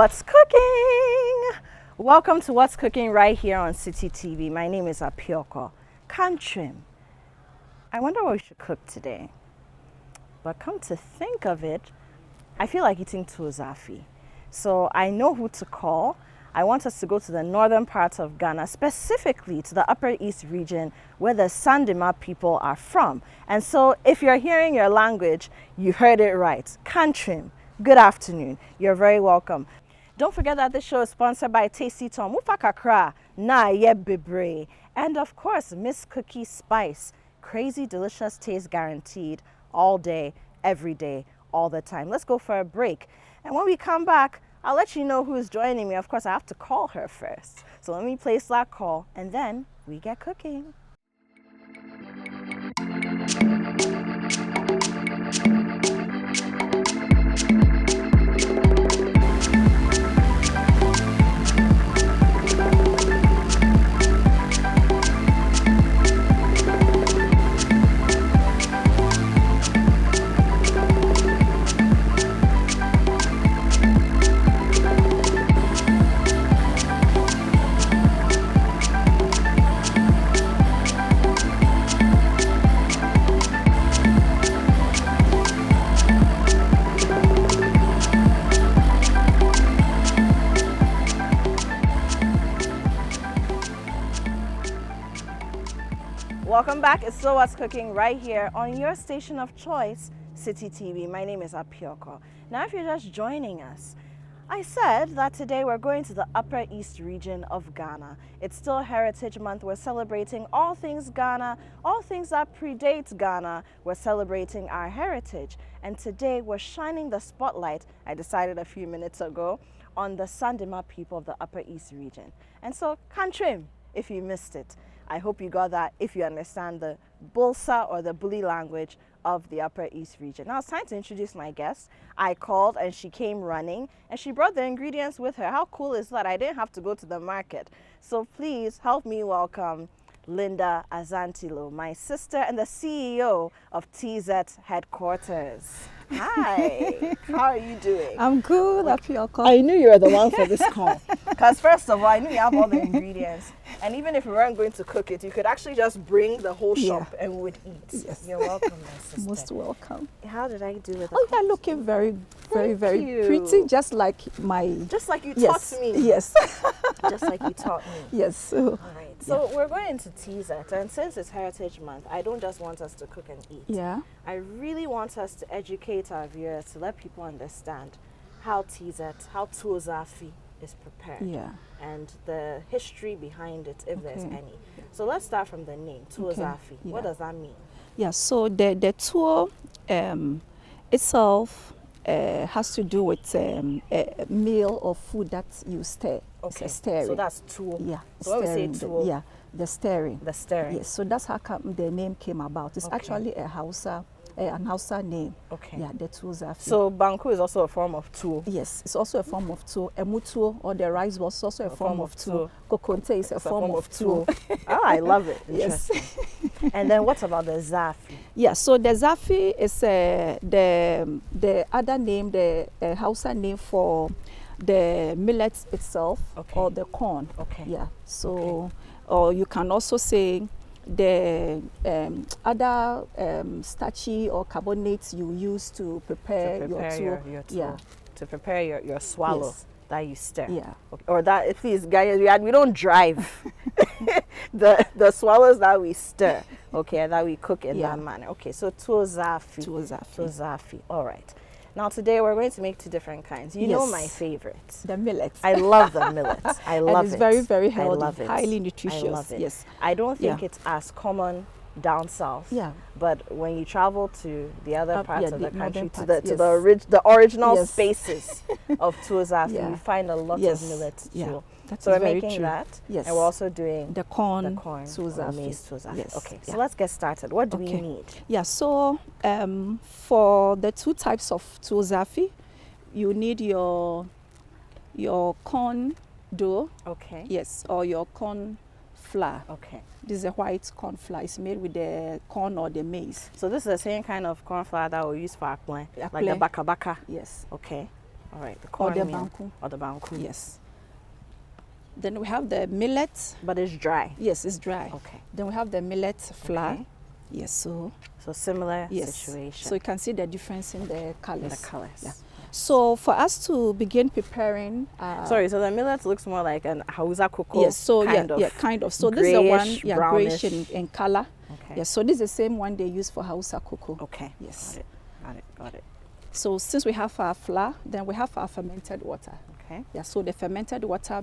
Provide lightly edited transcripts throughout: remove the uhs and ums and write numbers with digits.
What's cooking? Welcome to What's Cooking right here on City TV. My name is Apiorkor. Trim. I wonder what we should cook today. But come to think of it, I feel like eating Tuo Zaafi. So I know who to call. I want us to go to the northern parts of Ghana, specifically to the Upper East region where the Sandema people are from. And so if you're hearing your language, you heard it right. Trim. Good afternoon. You're very welcome. Don't forget that this show is sponsored by Tasty Tom, Mufakakra, Na Ye Bebre, and of course, Miss Cookie Spice. Crazy, delicious taste guaranteed all day, every day, all the time. Let's go for a break. And when we come back, I'll let you know who's joining me. Of course, I have to call her first. So let me place that call, and then we get cooking. Welcome back. It's still What's Cooking right here on your station of choice, City TV. My name is Apiorkor. Now, if you're just joining us, I said that today we're going to the Upper East region of Ghana. It's still Heritage Month. We're celebrating all things Ghana, all things that predate Ghana. We're celebrating our heritage. And today we're shining the spotlight, I decided a few minutes ago, on the Sandema people of the Upper East region. And so, Trim, if you missed it. I hope you got that if you understand the Bulsa or the Buli language of the Upper East region. Now it's time to introduce my guest. I called and she came running and she brought the ingredients with her. How cool is that? I didn't have to go to the market. So please help me welcome Linda Azantilow, my sister and the CEO of Teezet headquarters. Hi, how are you doing? I'm good, Apiorkor. I knew you were the one for this call. Because first of all, I knew you have all the ingredients. And even if we weren't going to cook it, you could actually just bring the whole shop and we would eat. Yes. You're welcome, my sister. Most welcome. How did I do with that? Oh, you're looking very Thank very you. pretty, just like my... Just like you Yes. taught me. Yes. Just like you taught me. Yes. All right. So we're going to Teezet, and since it's Heritage Month, I don't just want us to cook and eat. Yeah. I really want us to educate our viewers, to let people understand how Teezet, how Tuo Zaafi is prepared. Yeah. And the history behind it, if there's Okay. any. So let's start from the name, Tuo Okay. Zaafi. Yeah. What does that mean? Yeah, so the tuo itself has to do with a meal or food that you stir. Okay. It's a stirring. So that's Tuo. Yeah. So when we say stirring, Tuo, yeah, the stirring. the stirring. Yes, so that's how the name came about. It's Okay. actually an Hausa name. Okay. Yeah, the Tuo Zaafi. So Banku is also a form of Tuo. Yes, it's also a form of tuo. Emutuo or the rice ball is also a form of tuo. Kokonte is a form of tuo. Oh, I love it. Yes. And then what about the Zaafi? Yeah, so the Zaafi is the other name, the Hausa name for the millet itself, Okay. or the corn. Okay. Yeah, so, or you can also say the other starchy or carbonates you use to prepare, your tuo. your tuo. Yeah. To prepare your swallow Yes. that you stir. Yeah. Okay. Or that, please, guys, we don't drive. the swallows that we stir, okay, that we cook in Yeah. that manner. Okay, so Tuo Zaafi. Tuo Zaafi. Tuo Zaafi. All right. Now today we're going to make two different kinds. You know Yes. my favorite. The millet. I love the millet. I love and it's it. very, very healthy, I love it. highly nutritious. I love it. Yes. I don't think Yeah. it's as common down south. Yeah. But when you travel to the other parts yeah, of the the country, northern to parts, the original Yes. spaces of Tuo Zaafi, Yeah. you find a lot Yes. of millet too. Yeah. That So is we're very making true. that, Yes. and we're also doing The corn, the corn Tuo or Zaafi. maize Tuo Zaafi. Yes. Okay, so Yeah. let's get started. What do we Okay. need? Yeah, so for the two types of Tuo Zaafi, you need your corn dough, Okay. yes, or your corn flour. Okay. This is a white corn flour. It's made with the corn or the maize. So this is the same kind of corn flour that we use for akplen, like the Akplen. baka baka. Yes. Okay. All right, the or the cornmeal. banku. Or the banku. Yes. Then we have the millet. But it's dry. Yes, it's dry. Okay. Then we have the millet flour. Okay. Yes, so similar yes. situation. So you can see the difference in the colors. The colors. Yeah. So for us to begin preparing, sorry, so the millet looks more like an Hausa cocoa. Yes, so kind of kind of. So this is the one, brownish. grayish in color. Okay. Yes, so this is the same one they use for Hausa cocoa. Okay. Yes. Got it. So since we have our flour, then we have our fermented water. Okay. Yeah, so the fermented water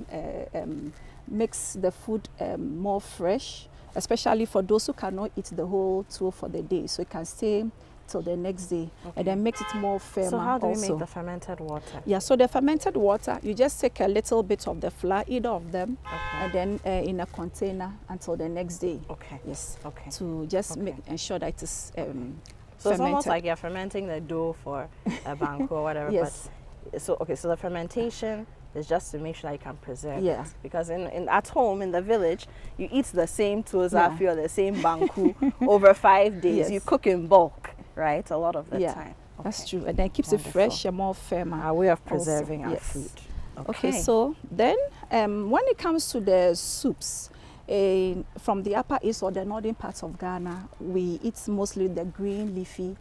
makes the food more fresh, especially for those who cannot eat the whole tuo for the day. So it can stay till the next day, and then makes it more firmer. So how do we also make the fermented water? Yeah, so the fermented water, you just take a little bit of the flour, either of them, and then in a container until the next day. Okay. Yes. Okay. To just ensure that it is So fermented. it's almost like you're fermenting the dough for a banku or whatever. Yes. But so the fermentation is just to make sure that you can preserve Yeah. it. Because in at home in the village, you eat the same Tuo Zaafi or the same banku over 5 days. Yes. You cook in bulk, right? A lot of the time. That's true. And then it keeps it fresh and more firmer. Our way of preserving our Yes. food. Okay, so then when it comes to the soups, from the Upper East or the northern parts of Ghana, we eat mostly the green leafy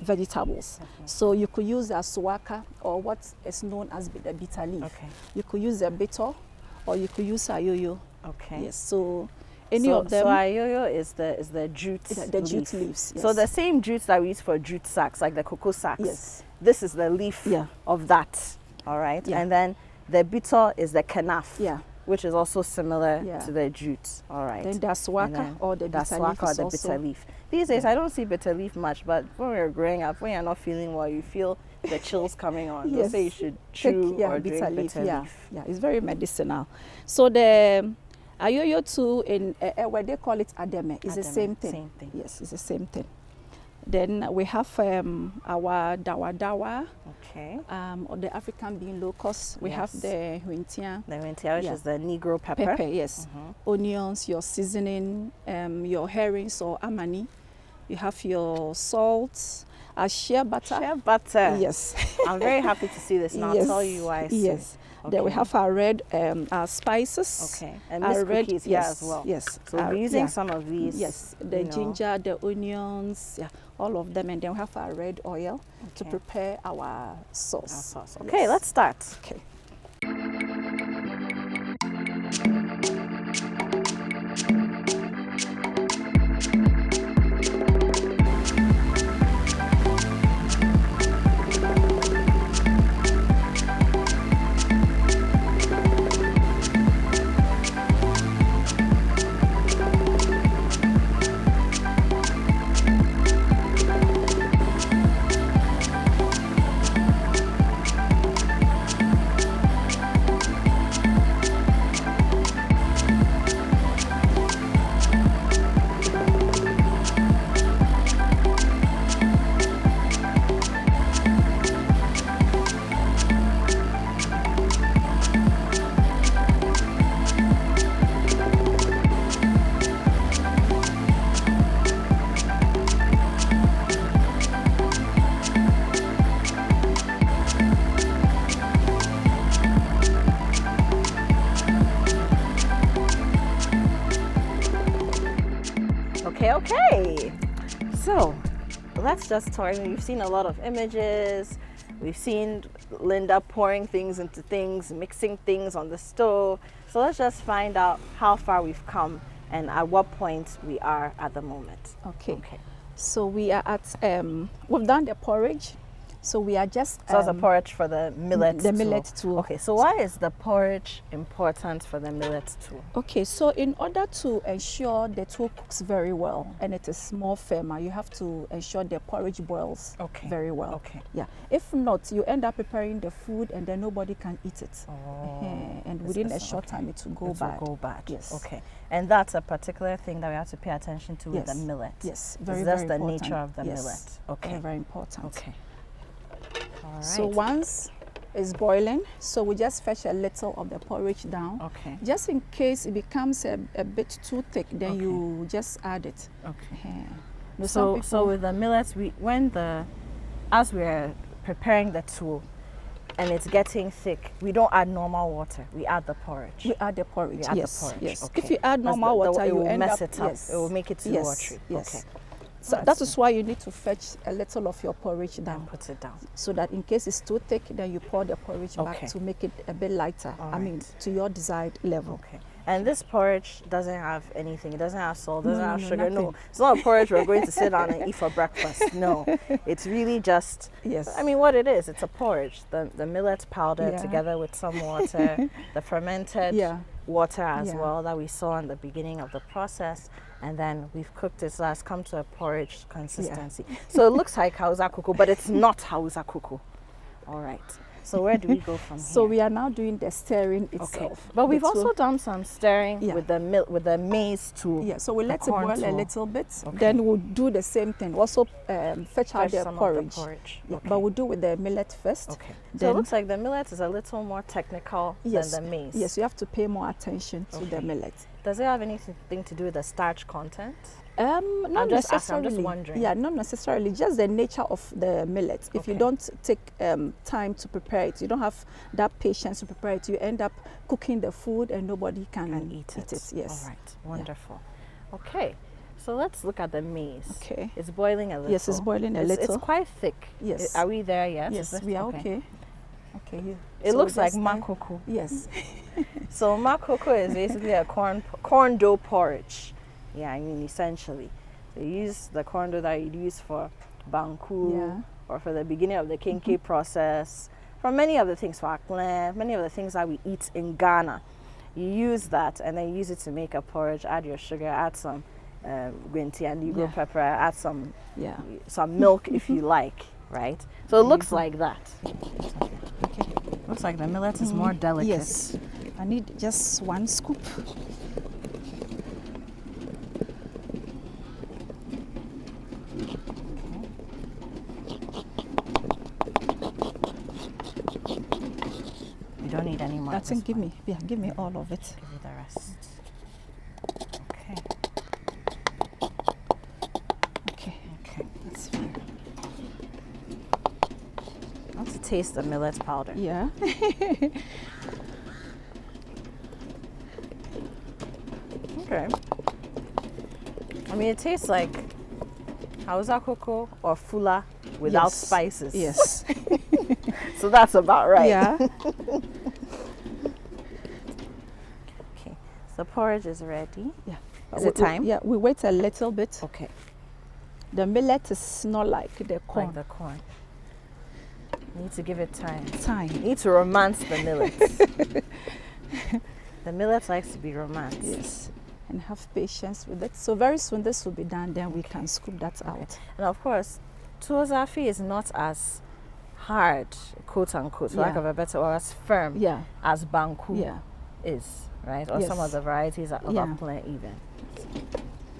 vegetables. So you could use a suwaka, or what is known as the bitter leaf. Okay. You could use a bitter, or you could use ayoyo. Okay. Yes. So any of them. So ayoyo is the jute the jute leaves. Yes. So the same jute that we use for jute sacks, like the cocoa sacks. Yes. This is the leaf of that. All right. Yeah. And then the bitter is the kenaf. Yeah. Which is also similar to the jute. All right. Then the swaka or the bitter leaf or the bitter leaf. These days, I don't see bitter leaf much, but when we were growing up, when you're not feeling well, you feel the chills coming on. Yes. They'll say you should chew or drink bitter leaf. Yeah, it's very medicinal. So the ayoyo too, in where they call it ademe, is the same thing. Same thing. Yes, it's the same thing. Then we have our dawa, okay. Or the African bean locust. We have the huintia. The huintia, which is the Negro pepper. Yes. Onions, your seasoning, your herrings or amani. You have your salt, shea butter. Shea butter. Yes. I'm very happy to see this. Now I'll tell you why I say. Yes. Okay. Then we have our red our spices. Okay. And our red cookies here as well. Yes. So we're using some of these. Yes. The ginger, the onions, all of them. And then we have our red oil to prepare our sauce. Okay, let's start. Okay. Okay. So let's just talk. We've seen a lot of images. We've seen Linda pouring things into things, mixing things on the stove. So let's just find out how far we've come and at what point we are at the moment. Okay. So we are at, we've done the porridge. So we are just... So it's a porridge for the millet The millet too. Okay, so why is the porridge important for the millet too? Okay, so in order to ensure the tuo cooks very well and it is more firmer, you have to ensure the porridge boils very well. Okay. Yeah. If not, you end up preparing the food and then nobody can eat it. And within a short time, it will go bad. Will go bad. Yes. Okay. And that's a particular thing that we have to pay attention to with the millet. Yes, very That's very the important. nature of the Yes. millet. Okay. Very, very important. Okay. All right. So once it's boiling, so we just fetch a little of the porridge down. Okay. Just in case it becomes a bit too thick, then you just add it. Okay. So with the millets, as we're preparing the tuo, and it's getting thick, we don't add normal water. We add the porridge. We add the porridge. We add yes, the porridge. yes. Okay. If you add normal water, it you will end mess up. it up. Yes. It will make it too watery. Yes. Okay. So that is why you need to fetch a little of your porridge down. And put it down. So that in case it's too thick, then you pour the porridge back to make it a bit lighter. All I mean, right. to your desired level. Okay. And this porridge doesn't have anything. It doesn't have salt, doesn't have sugar. nothing. No, it's not a porridge we're going to sit down and eat for breakfast. No, it's really just, Yes. I mean, what it is, it's a porridge. The millet powder together with some water, the fermented water as well that we saw in the beginning of the process. And then we've cooked it, so it's come to a porridge consistency. So it looks like Hausa kuku, but it's not Hausa kuku. All right. So where do we go from here? So we are now doing the stirring itself. Okay. But we've also done some stirring with the maize too. Yeah, so we let it boil a little bit. Okay. Then we'll do the same thing. Also fetch out the porridge. Okay. But we'll do with the millet first. Okay. Then, so it looks like the millet is a little more technical than the maize. Yes, you have to pay more attention to the millet. Does it have anything to do with the starch content? Not necessarily. I'm just wondering. Yeah, not necessarily. Just the nature of the millet. If you don't take time to prepare it, you don't have that patience to prepare it, you end up cooking the food and nobody can eat it. Yes. All right. Wonderful. Yeah. Okay. So let's look at the maize. Okay. It's boiling a little. Yes, it's boiling a little. It's quite thick. Yes. Are we there yet? Yes, we are okay. Okay. It looks like makoko. Yes. So makoko is basically a corn dough porridge. Yeah, I mean, essentially. So you use the corn dough that you use for banku or for the beginning of the kinky process, for many of the things, for akle, many of the things that we eat in Ghana. You use that and then use it to make a porridge, add your sugar, add some green tea and Negro pepper, add some milk if you like, right? So it looks like that. Okay. Looks like the millet is more delicate. Yes. I need just one scoop. You don't need any more. I think give me all of it. Give you the rest. Okay. Okay. That's fine. I want to taste the millet powder. Yeah. Okay. I mean, it tastes like Hausa cocoa or fula without spices. Yes. So that's about right. Yeah. Okay. So porridge is ready. Yeah. Is it time? Yeah, we wait a little bit. Okay. The millet is not like the corn. Like the corn. You need to give it time. You need to romance the millet. The millet likes to be romanced. Yes. And have patience with it. So very soon this will be done, then we can scoop that out. And of course, Tuo Zaafi is not as hard, quote unquote, for lack of a better, or as firm as banku is, right? Or some of the varieties of akle even.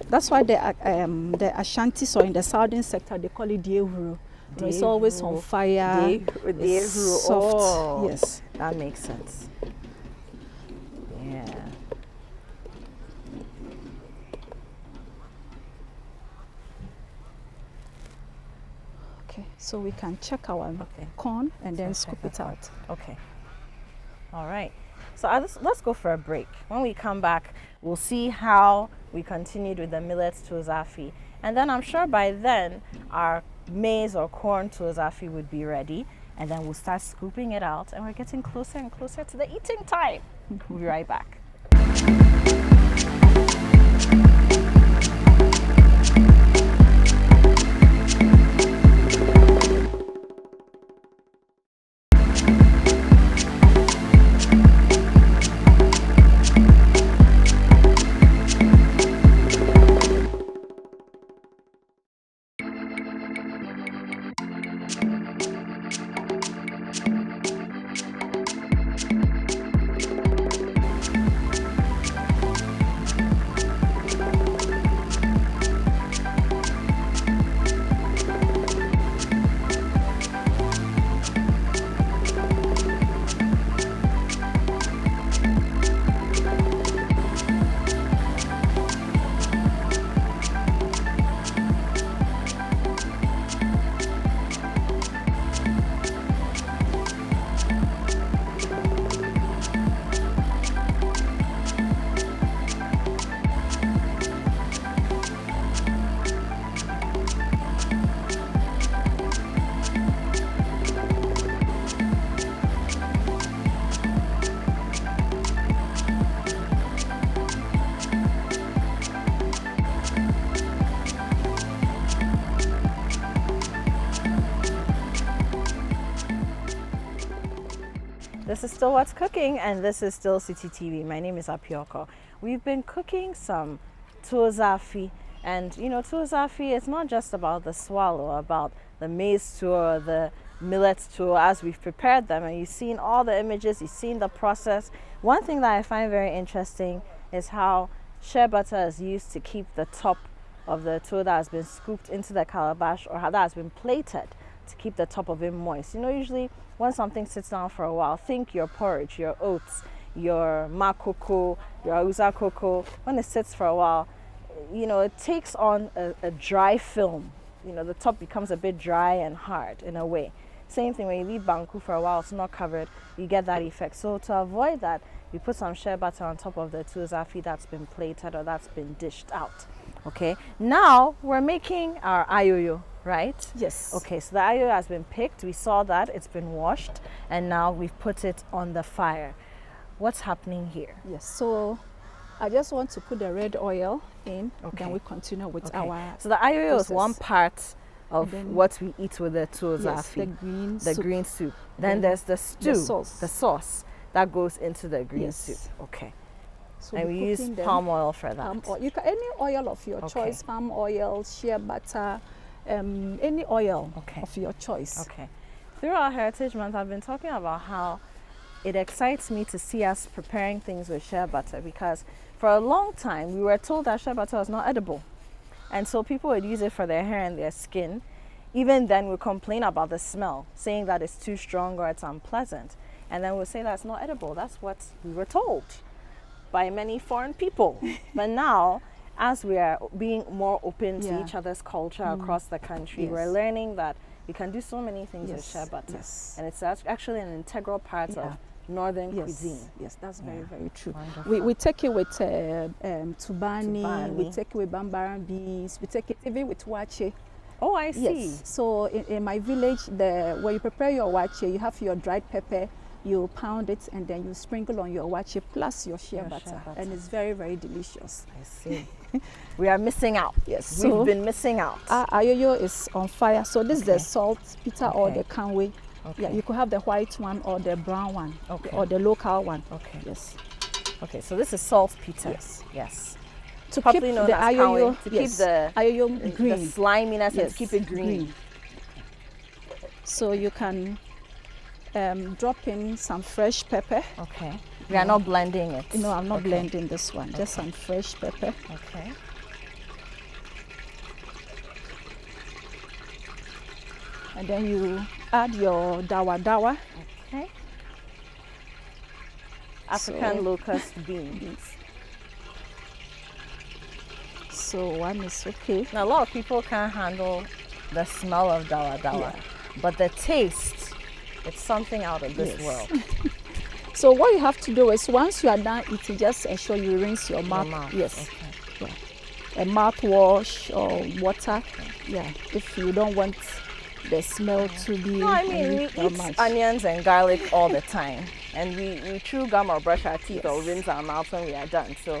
That's why the Ashantis, or in the southern sector, they call it diehuru. It's always on fire. It's soft. Oh, yes. That makes sense. Yeah. Okay, so we can check our corn and then scoop it out. Okay. All right. So let's go for a break. When we come back, we'll see how we continued with the millet Tuo Zaafi. And then I'm sure by then our maize or corn Tuo Zaafi would be ready. And then we'll start scooping it out. And we're getting closer and closer to the eating time. We'll be right back. This is still What's Cooking, and this is still City TV. My name is Apiorkor. We've been cooking some Tuo Zaafi, and you know, Tuo Zaafi is not just about the swallow, about the maize tuo, the millet tuo, as we've prepared them, and you've seen all the images, you've seen the process. One thing that I find very interesting is how shea butter is used to keep the top of the tuo that has been scooped into the calabash, or how that has been plated to keep the top of it moist. You know, usually when something sits down for a while, think your porridge, your oats, your makoko, your auza cocoa, when it sits for a while, you know, it takes on a dry film. You know, the top becomes a bit dry and hard in a way. Same thing when you leave banku for a while, it's not covered, you get that effect. So to avoid that, we put some shea butter on top of the Tuo Zaafi that's been plated or that's been dished out. Okay, now we're making our ayoyo, right? Yes. Okay, so the ayoyo has been picked. We saw that it's been washed, and now we've put it on the fire. What's happening here? Yes. So I just want to put the red oil in. Okay. Then we continue with Okay. our. So the ayoyo process. is one part of Then- what we eat with the Tuo Yes, Zaafi. the green The soup. green soup. Then Then there's the stew, sauce. the sauce that goes into the green Yes. soup. Okay. So And we're we use cooking them. palm oil for that. Palm oil. You can any oil of your Okay. choice, palm oil, shea butter, any oil Okay. of your choice. Okay. Through our Heritage Month, I've been talking about how it excites me to see us preparing things with shea butter, because for a long time we were told that shea butter was not edible. And so people would use it for their hair and their skin. Even then we complain about the smell, saying that it's too strong or it's unpleasant. And then we'll say that's not edible. That's what we were told by many foreign people. But now, as we are being more open to Yeah. each other's culture across the country, we're Yes. learning that we can do so many things with Yes, shea butter. yes. And it's actually an integral part Yeah. of northern Yes, cuisine. yes, that's very, Yeah. very true. Wonderful. We take it with tubani, we Tubani. take it with bambaran beans, we take it even with wache. Oh, I see. Yes. So in my village, when you prepare your wache, you have your dried pepper, you pound it, and then you sprinkle on your wache plus your shea Your shea butter, butter. and it's very, very delicious. I see. We are missing out. Yes, We've so- been missing out. Our ayoyo is on fire. So this is Okay. the salt bitter or Okay. the kanwe. Yeah, Okay. you could have the white one or the brown one, Okay. or the local one. Okay. Yes. Okay, so this is saltpeter. Yes. Yes. To Popularly keep known the as ayoyo, kawe, to yes, keep the ayoyo green. the sliminess and Yes, to keep it green. So you can drop in some fresh pepper. Okay. We are not blending it. No, I'm not Okay. blending this one. Just some fresh pepper. Okay. And then you add your dawa Okay. African So- locust bean. beans. So one is okay. Now, a lot of people can't handle the smell of dawa, Yeah. but the taste, it's something out of this Yes. world. So what you have to do is once you are done eating, just ensure you rinse your Your mouth. mouth. Yes. Okay. Yeah. A mouthwash or water. Yeah. If you don't want the smell to be No, I mean, we too eat much. onions and garlic all the time. And we chew gum or brush our teeth or Yes. rinse our mouth when we are done. So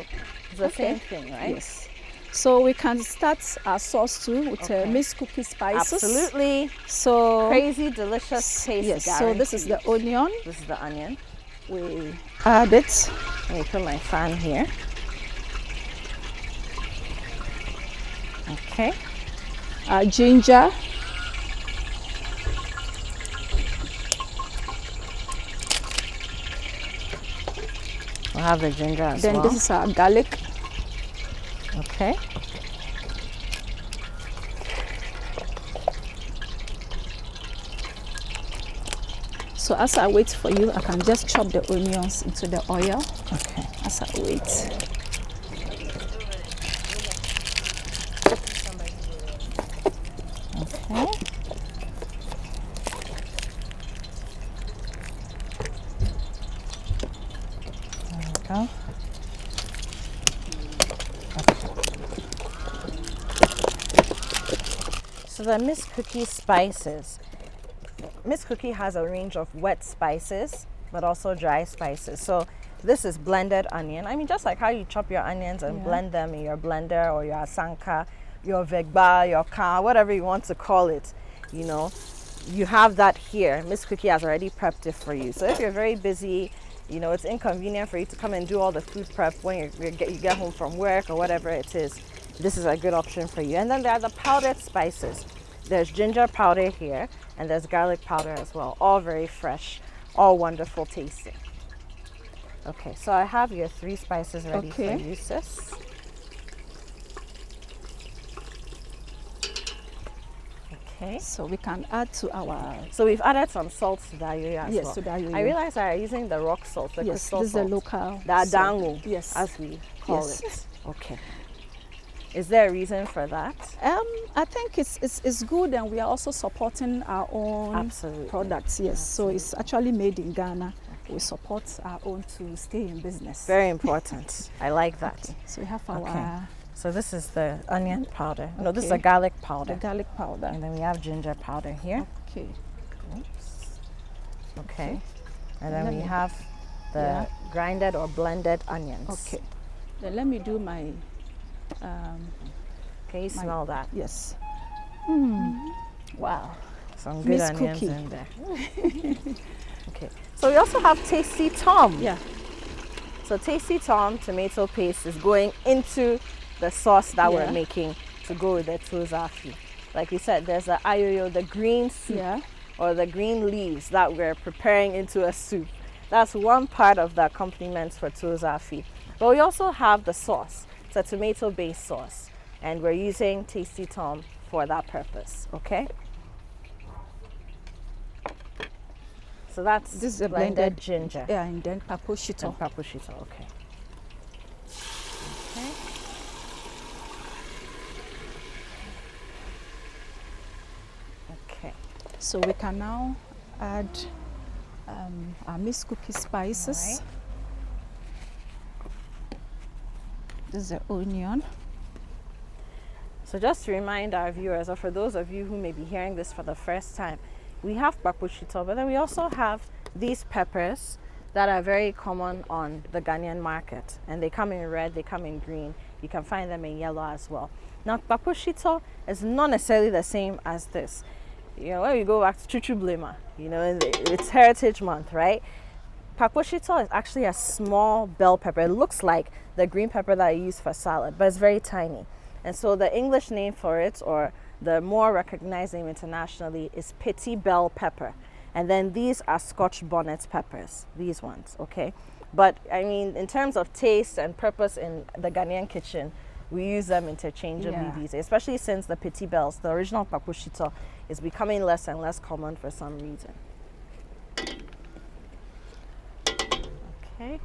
it's the Okay. same thing, right? Yes. So we can start our sauce too with Okay. mixed cookie spices. Absolutely. So Crazy, delicious taste. yes. So this is the onion. This is the onion. We add it. Let me put my fan here. Okay. Our ginger. We'll have the ginger as Then well. this is our garlic. Okay. So as I wait for you, I can just chop the onions into the oil Okay. as I wait. Okay. There we go. So the Miss Cookie spices. Miss Cookie has a range of wet spices, but also dry spices. So this is blended onion. I mean, just like how you chop your onions and Yeah. blend them in your blender or your asanka, your vegba, your ka, whatever you want to call it, you know. you have that here. Miss Cookie has already prepped it for you. So if you're very busy, you know, it's inconvenient for you to come and do all the food prep when you get home from work or whatever it is, this is a good option for you. And then there are the powdered spices. There's ginger powder here, and there's garlic powder as well. All very fresh, all wonderful tasting. Okay, so I have your 3 spices ready for you, sis. Okay. So we can add to our... So we've added some salt to the ayoyo as well. Yes, to the ayoyo. I realize that I'm using the rock salt, the crystal this salt. is the local. The adango, yes, as we call yes. it. Okay. Is there a reason for that? I think it's good, and we are also supporting our own products. Yes, so it's actually made in Ghana. We support our own to stay in business. Very important. I like that. Okay. So we have our... So this is the onion powder. No, this is the garlic powder. The garlic powder. And then we have ginger powder here. Okay. Oops. Okay. And then we have the grinded or blended onions. Okay. Then let me do my... Can you smell that? Yes. Wow. Some good onions in there. Okay. So we also have Tasty Tom. Yeah. So Tasty Tom tomato paste is going into the sauce that we're making to go with the Tuo Zaafi. Like we said, there's the ayoyo, the green soup, or the green leaves that we're preparing into a soup. That's one part of the accompaniments for Tuo Zaafi. But we also have the sauce. It's a tomato-based sauce, and we're using Tasty Tom for that purpose. Okay. So this is a blended ginger. Yeah, and then paposhito. And paposhito, okay. Okay. Okay. So we can now add our Miss Cookie spices. Right. This is the onion. So just to remind our viewers, or for those of you who may be hearing this for the first time, we have paposhito, but then we also have these peppers that are very common on the Ghanaian market. And they come in red, they come in green. You can find them in yellow as well. Now, paposhito is not necessarily the same as this. You know, when we go back to Chuchu Blema, you know, it's Heritage Month, right? Paposhito is actually a small bell pepper. It looks like the green pepper that I use for salad, but it's very tiny. And so the English name for it, or the more recognized name internationally, is petit bell pepper. And then these are Scotch bonnet peppers, these ones, okay? But I mean, in terms of taste and purpose in the Ghanaian kitchen, we use them interchangeably these days, especially since the petit bells, the original paposhito, is becoming less and less common for some reason. Okay.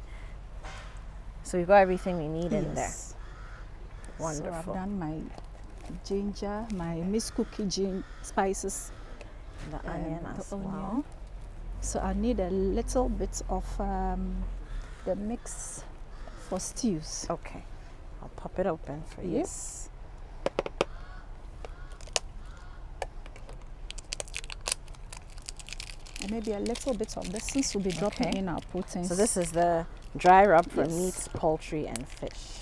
So we've got everything we need in there. Wonderful. So I've done my ginger, my Miss Cookie spices, the onion as well. So I need a little bit of the mix for stews. Okay, I'll pop it open for you. Yes. And maybe a little bit of this, since we'll be dropping in our proteins. So this is the dry rub for meats, poultry, and fish.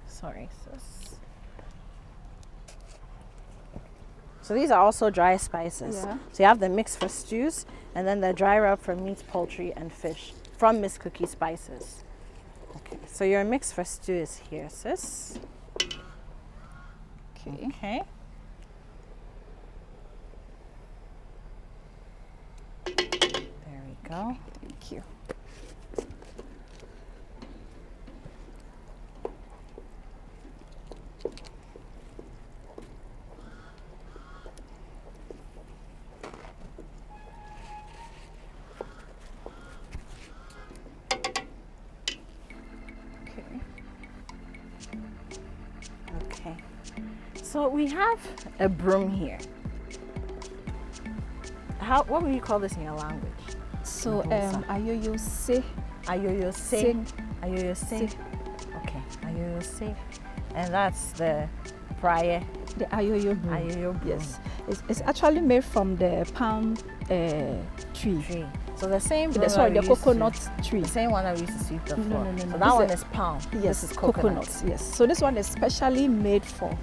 Sorry, sis. So these are also dry spices. Yeah. So you have the mix for stews, and then the dry rub for meat, poultry, and fish from Miss Cookie Spices. Okay, so your mix for stew is here, sis. Okay. Okay. There we go. Thank you. Okay, so we have a broom here. What would you call this in your language? So ayoyo se. Ayoyo se. Ayoyo se. Okay, ayoyo se. And that's the prayer. The ayoyo broom. Ayoyo broom. Yes, it's actually made from the palm tree. So the same broom Sorry, that the we used coconut to, tree. The same one that we used to sweep the floor. No. So that one is palm. Yes, this is coconut. Yes. So this one is specially made for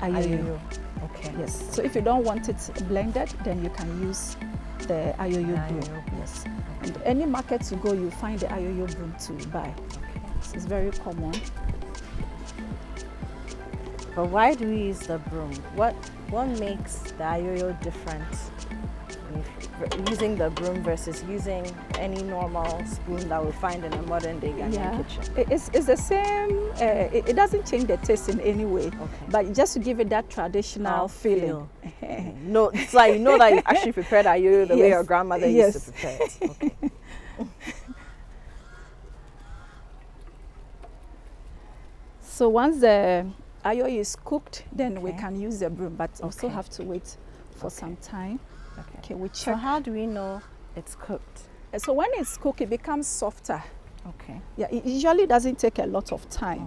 ayoyo. Okay. Yes. So if you don't want it blended, then you can use the ayoyo broom. Yes. And any market you go, you find the ayoyo broom to buy. Okay. So it's very common. But why do we use the broom? What makes the ayoyo different? Using the broom versus using any normal spoon that we find in a modern day Ghanaian kitchen. It's the same. It doesn't change the taste in any way, but just to give it that traditional feeling. No, it's like you know that you actually prepared ayoyo the way your grandmother used to prepare it. Okay. So once the ayoyo is cooked, then we can use the broom, but also have to wait for some time. Okay, we check. So how do we know it's cooked? So when it's cooked, it becomes softer. Okay. Yeah, it usually doesn't take a lot of time.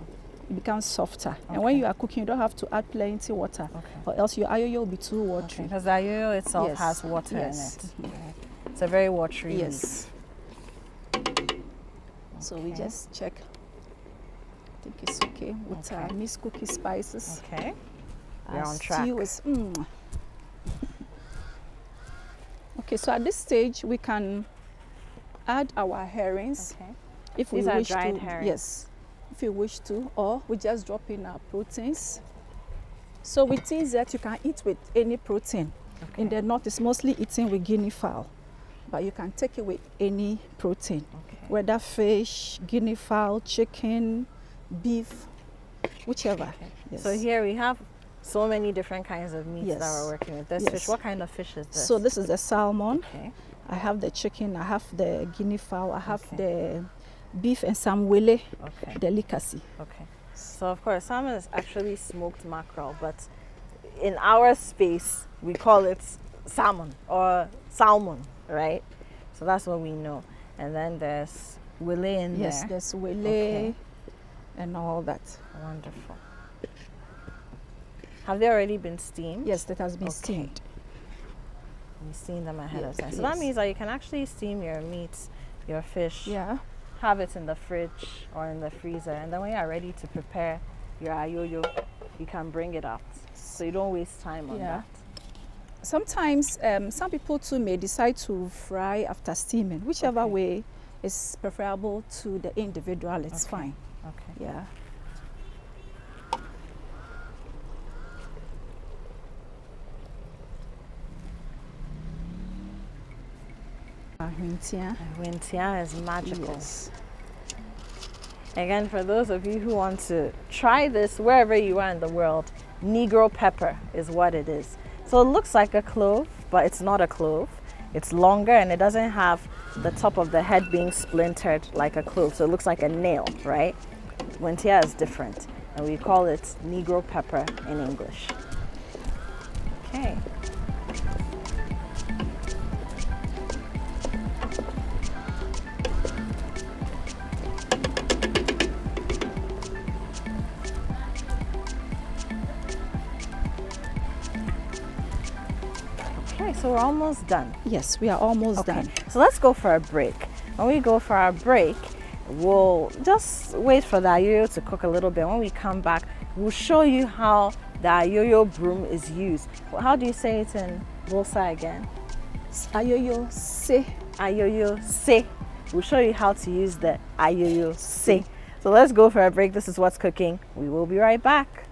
It becomes softer. And when you are cooking, you don't have to add plenty water, or else your ayoyo will be too watery. Because the ayoyo itself has water in it. It's a very watery leaf. So we just check. I think it's okay with our mixed cookie spices. Okay. We're on track. Stew is, Okay, so at this stage we can add our herrings. Okay. If we These wish are dried to. herrings. Yes. If you wish to, or we just drop in our proteins. So with Teezet, you can eat with any protein. In the north, it's mostly eaten with guinea fowl, but you can take it with any protein, whether fish, guinea fowl, chicken, beef, whichever. Yes. So here we have so many different kinds of meats that we're working with. This fish, what kind of fish is this? So this is the salmon. Okay. I have the chicken, I have the guinea fowl, I have the beef and some wele delicacy. Okay. So of course, salmon is actually smoked mackerel, but in our space, we call it salmon or salmon, right? So that's what we know. And then there's wele in there. Yes, there's wele and all that. Wonderful. Have they already been steamed? Yes, that has been steamed. You steam them ahead of time. So that means that you can actually steam your meats, your fish, have it in the fridge or in the freezer, and then when you are ready to prepare your ayoyo, you can bring it out. So you don't waste time on that. Sometimes some people too may decide to fry after steaming. Whichever way is preferable to the individual, it's fine. Okay. Yeah. Wintia is magical. Yes. Again, for those of you who want to try this wherever you are in the world, Negro pepper is what it is. So it looks like a clove, but it's not a clove. It's longer and it doesn't have the top of the head being splintered like a clove. So it looks like a nail, right? Wintia is different, and we call it Negro pepper in English. Okay. Okay, so we're almost done. Yes, we are almost done. So let's go for a break. When we go for our break, we'll just wait for the ayoyo to cook a little bit. When we come back, we'll show you how the ayoyo broom is used. Well, how do you say it in Bosa again? Ayoyo se. Ayoyo se. We'll show you how to use the ayoyo se. So let's go for a break. This is What's Cooking. We will be right back.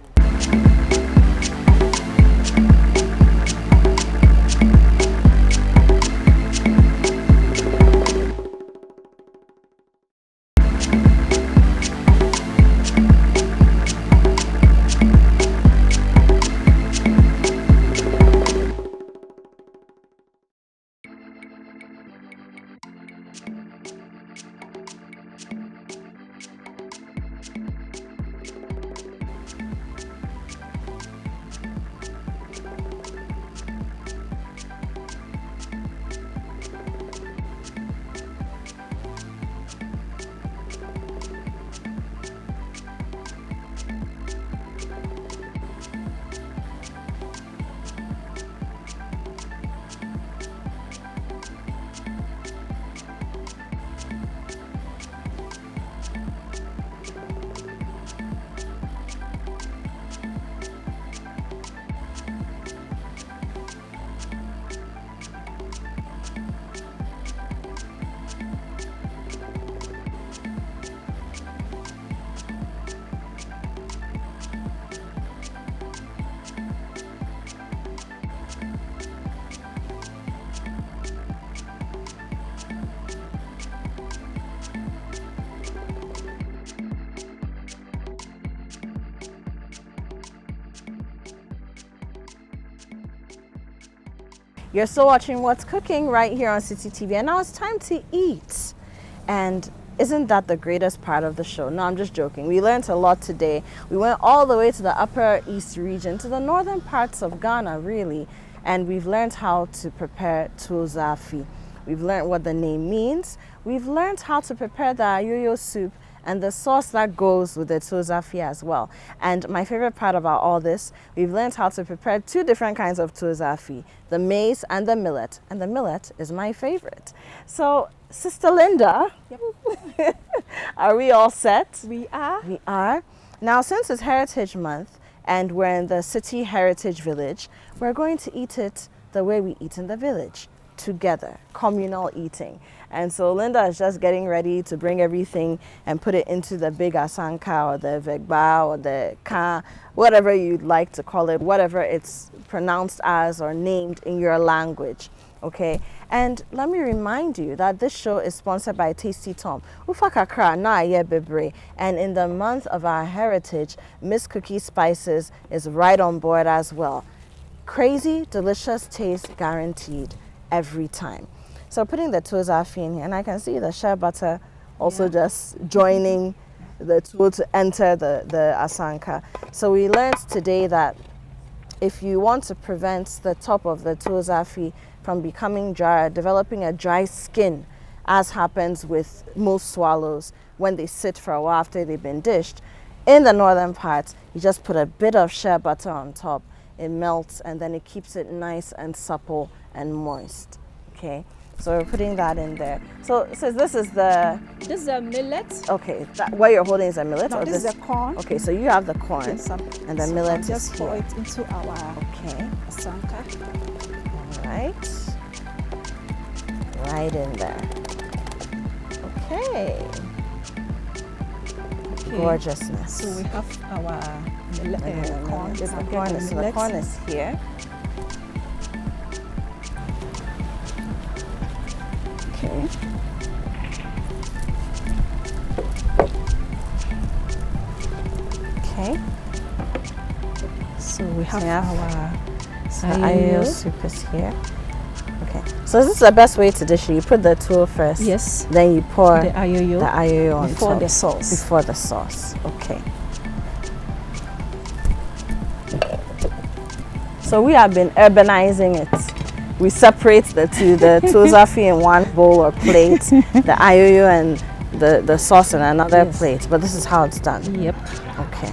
You're still watching What's Cooking right here on City TV, and now it's time to eat. And isn't that the greatest part of the show? No, I'm just joking. We learned a lot today. We went all the way to the Upper East region, to the northern parts of Ghana, really, and we've learned how to prepare Tuo Zaafi. We've learned what the name means. We've learned how to prepare the ayoyo soup and the sauce that goes with the Tuo Zaafi as well. And my favorite part about all this, we've learned how to prepare 2 different kinds of Tuo Zaafi, the maize and the millet. And the millet is my favorite. So, Sister Linda, yep. Are we all set? We are. We are. Now, since it's Heritage Month and we're in the City Heritage Village, we're going to eat it the way we eat in the village, together, communal eating. And so Linda is just getting ready to bring everything and put it into the big asanka or the vegba or the ka, whatever you'd like to call it, whatever it's pronounced as or named in your language. Okay, and let me remind you that this show is sponsored by Tasty Tom. And in the month of our heritage, Miss Cookie Spices is right on board as well. Crazy, delicious taste guaranteed every time. So putting the Tuo Zaafi in here, and I can see the shea butter also just joining the tuo to enter the asanka. So we learned today that if you want to prevent the top of the Tuo Zaafi from becoming dry, developing a dry skin, as happens with most swallows when they sit for a while after they've been dished, in the northern parts, you just put a bit of shea butter on top. It melts and then it keeps it nice and supple and moist. Okay, so we're putting that in there. So this is the... This is a millet. Okay, what you're holding is a millet? No, or this is a corn. Okay, so you have the corn, yes, and the millet is just here. pour it into our asanka. All right. Right in there. Okay. Gorgeousness. So we have our corn. The corn is here. Okay. Okay. So we have our ayoyo soup is here. Okay. So this is the best way to dish it. You put the tuo first. Yes. Then you pour the ayoyo on before top. the sauce. Before the sauce. Okay. So we have been urbanizing it. We separate the two, the Tuo Zaafi in one bowl or plate, the ayoyo and the sauce in another plate. But this is how it's done. Yep. Okay.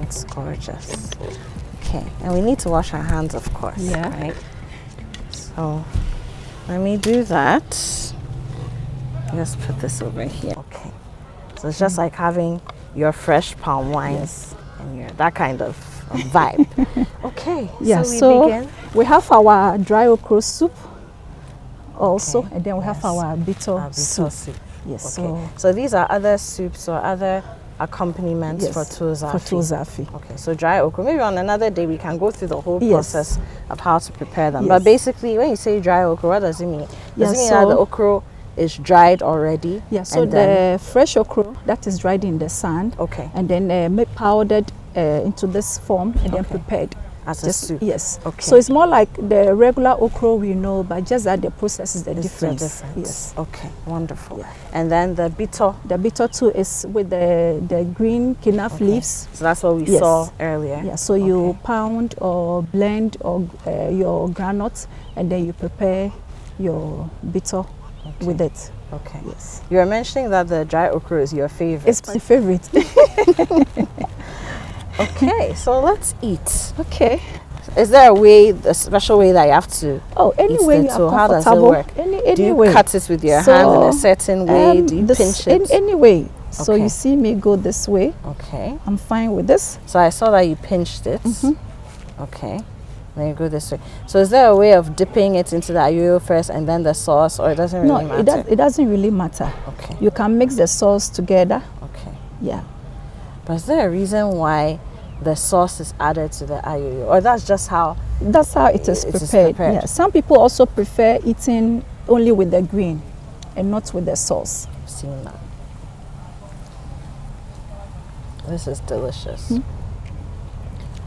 It's gorgeous. Okay, and we need to wash our hands, of course. Yeah. Right? So let me do that. Let's put this over here. Okay. So it's just like having your fresh palm wines and your that kind of vibe. Okay. Yeah. So we begin. We have our dry okra soup also, and then we have our bitter soup. Yes. Okay. So these are other soups or other accompaniments for Tuo Zaafi. For Tuo Zaafi. Okay, so dry okra. Maybe on another day we can go through the whole process of how to prepare them. Yes. But basically, when you say dry okra, what does it mean? Does it mean that the okra is dried already? Yeah, so the fresh okra that is dried in the sand, and then made powdered into this form and then prepared. As a soup? Yes. Okay. So it's more like the regular okra we know, but just that the process is the difference. Yes. Okay, wonderful. Yeah. And then the bitter? The bitter too is with the green kinaf leaves. So that's what we saw earlier? Yeah, so you pound or blend or your granules and then you prepare your bitter with it. Okay. Yes. You were mentioning that the dry okra is your favorite. It's my favorite. Okay, so let's eat. Okay. Is there a special way that you have to any way you are comfortable. How does it work? Any Do you way. cut it with your hand in a certain way? Do you pinch it? Any way. So you see me go this way. Okay. I'm fine with this. So I saw that you pinched it. Okay. Then you go this way. So is there a way of dipping it into the ayoyo first and then the sauce, or it doesn't really matter? No, it doesn't really matter. Okay. You can mix the sauce together. Okay. Yeah. But is there a reason why the sauce is added to the ayoyo, or that's just how? That's how it is prepared. Yeah. Some people also prefer eating only with the green and not with the sauce. I've seen that. This is delicious.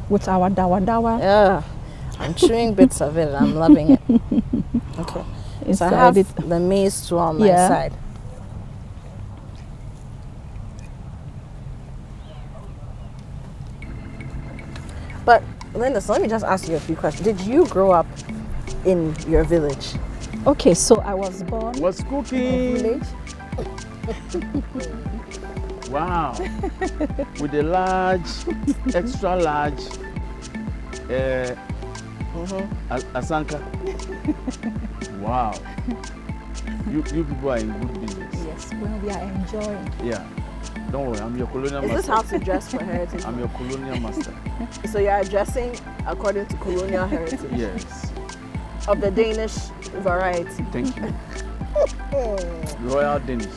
With our dawa dawa. Yeah. I'm chewing bits of it. I'm loving it. Okay. So I have the maize too on my side. But Linda, so let me just ask you a few questions. Did you grow up in your village? Okay, so I was born What's cooking? in a village. Wow. With a large, extra large Asanka. Wow. You people are in good business. Yes, when we are enjoying. Yeah. Don't worry, I'm your colonial Is master. this how to dress for heritage? I'm your colonial master. So you are dressing according to colonial heritage Yes. of the Danish variety. Thank you. Royal Danish.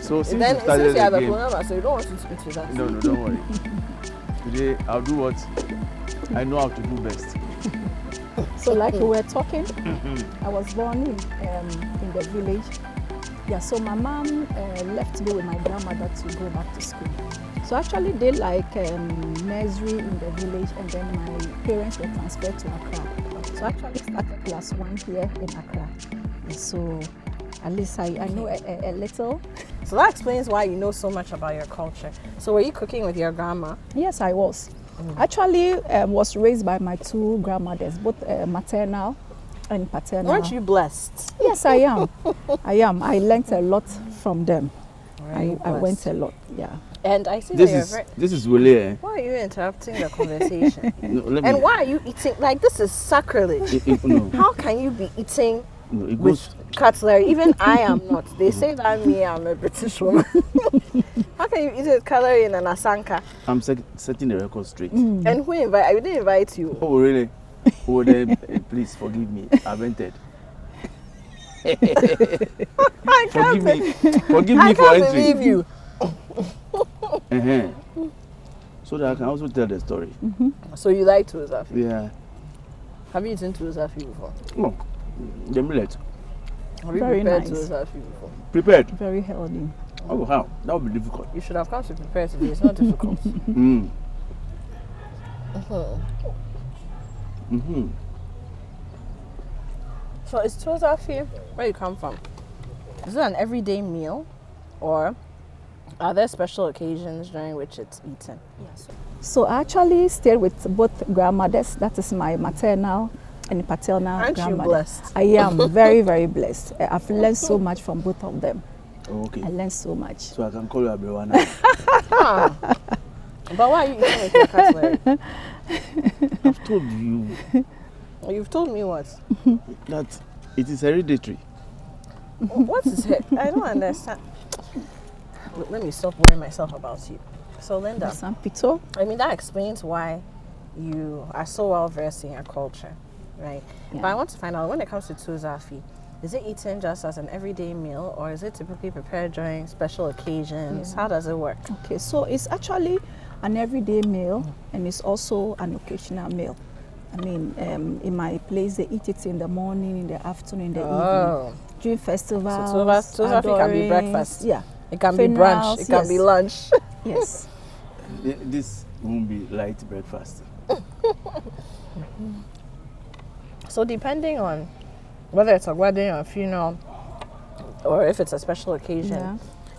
So since Then you started since you are the the game, colonial master, you don't want to speak to that. no, don't worry. Today I'll do what I know how to do best. So like we were talking, I was born in the village. Yeah, so my mom left me with my grandmother to go back to school. So actually they like nursery in the village, and then my parents were transferred to Accra. So I actually started class 1 here in Accra. And so at least I know a little. So that explains why you know so much about your culture. So were you cooking with your grandma? Yes, I was. Actually was raised by my 2 grandmothers, both maternal and paternal. Weren't you blessed? Yes, I am. I am. I learned a lot from them. I Blessed. went a lot, yeah. And I see that you're very... This is Wole, eh? Why are you interrupting the conversation? No, let And me, why are you eating? Like, this is sacrilege. no, How can you be eating no, it with goes. cutlery? Even I am not. They say that me, I'm a British woman. How can you eat with cutlery in an asanka? I'm setting the record straight. And who invite? I didn't invite you. Oh, really? Oh, then please forgive me. I've entered. Forgive me. Forgive me I for can't entering. believe you. So that I can also tell the story. So you like Tuo Zaafi? Yeah. Have you eaten Tuo Zaafi before? Oh, the millet. Have you Very prepared nice. Tuo Zaafi before? Prepared. Very healthy. Oh, how? That would be difficult. You should have come to prepare today. It's not difficult. So is Tuo Zaafi where you come from? Is it an everyday meal, or are there special occasions during which it's eaten? Yes. So I actually stayed with both grandmothers. That is my maternal and paternal Aren't you grandmother. blessed? I am very, very blessed. I've learned so much from both of them. Oh, okay. I learned so much. So I can call you Abiwa now. But why are you eating with your cutlery? I've told you You've told me what? that it is hereditary. What is it? I don't understand. Let me stop worrying myself about you. So Linda, Some pito. I mean that explains why you are so well versed in your culture, right? Yeah. But I want to find out, when it comes to Tuo Zaafi, is it eaten just as an everyday meal, or is it typically prepared during special occasions? How does it work? Okay, so it's actually an everyday meal, and it's also an occasional meal. I mean, in my place, they eat it in the morning, in the afternoon, in the evening. During festivals, So Tuo Zaafi can be breakfast. Yeah. It can be brunch. Funerals, It can be yes. lunch. Yes. This won't be light breakfast. So depending on whether it's a wedding or a funeral, or if it's a special occasion, Yeah.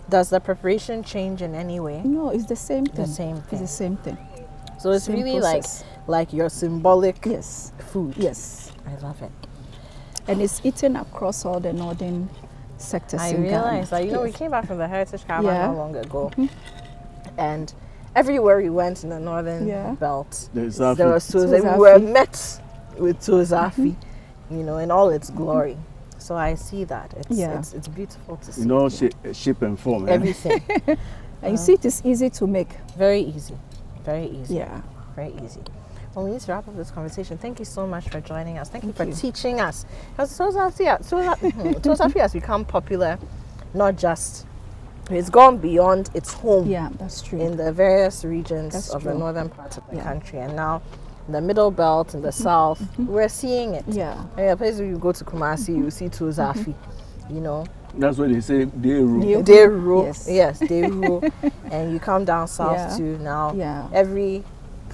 does the preparation change in any way? No, it's the same thing. same It's thing. the same thing. So it's Same really process. like your symbolic Yes. food. Yes. I love it. And it's eaten across all the northern sectors I in Ghana. realized that, we Yes. came back from the Heritage Caravan Yeah. not long ago, and everywhere we went in the northern Yeah. belt, There's there Zaafi. was Tuo Tuo Zaafi. We were Zaafi. met with Tuo Zaafi, in all its glory. So I see that. It's beautiful to see. In all shape and form. Everything. And you see, it is easy to make. Very easy. Very easy. Yeah. Very easy. Well, we need to wrap up this conversation. Thank you so much for joining us. Thank you Thank for you. teaching us. Because Tuo Zaafi has become popular, not just, it's gone beyond its home Yeah, that's true. in the various regions That's of the true. northern part of the Yeah. country. And now, in the middle belt, in the south, we're seeing it. Yeah. And a place where you go to Kumasi, you see Tuo Zaafi, That's what they say. They rule. They rule. Yes. Yes, they rule. And you come down south Yeah. to now Yeah. every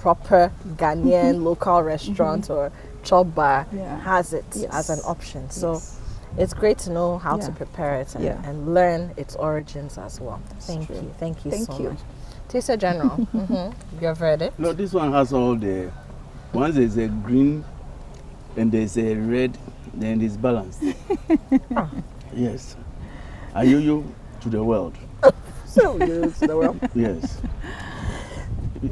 proper Ghanaian local restaurant or chop bar Yeah. has it Yes. as an option. So Yes. it's great to know how to Yeah. prepare it and, Yeah. and learn its origins as well. Thank true. you. Thank you Thank so you. much. Teezet General, your verdict? No, this one has all the. Once there's a green and there's a red, then it's balanced. Yes. Ayoyo to the world. So good. Yes.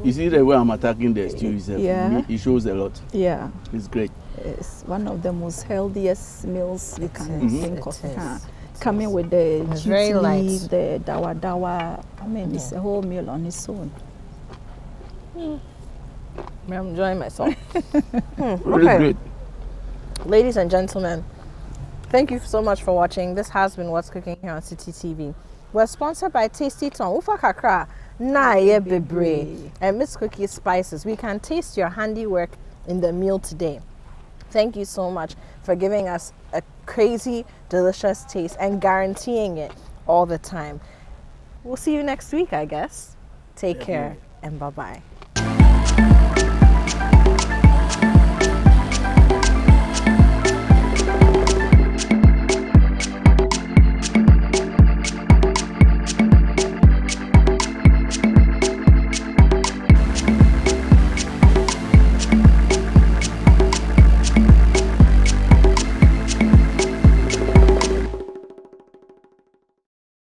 You see the way I'm attacking the stew is Yeah. it shows a lot. Yeah. It's great. It's one of the most healthiest meals you can is, think it of. is, Huh? it Coming is. with the It's jute very light. leaf, the dawa dawa. I mean, it's a whole meal on its own. I'm enjoying myself. Really Okay. great. Ladies and gentlemen, thank you so much for watching. This has been What's Cooking here on City TV. We're sponsored by Tasty Ton, Ufa Kakra, Na Ye Bebre, and Miss Cookie Spices. We can taste your handiwork in the meal today. Thank you so much for giving us a crazy, delicious taste and guaranteeing it all the time. We'll see you next week, I guess. Take care and bye-bye.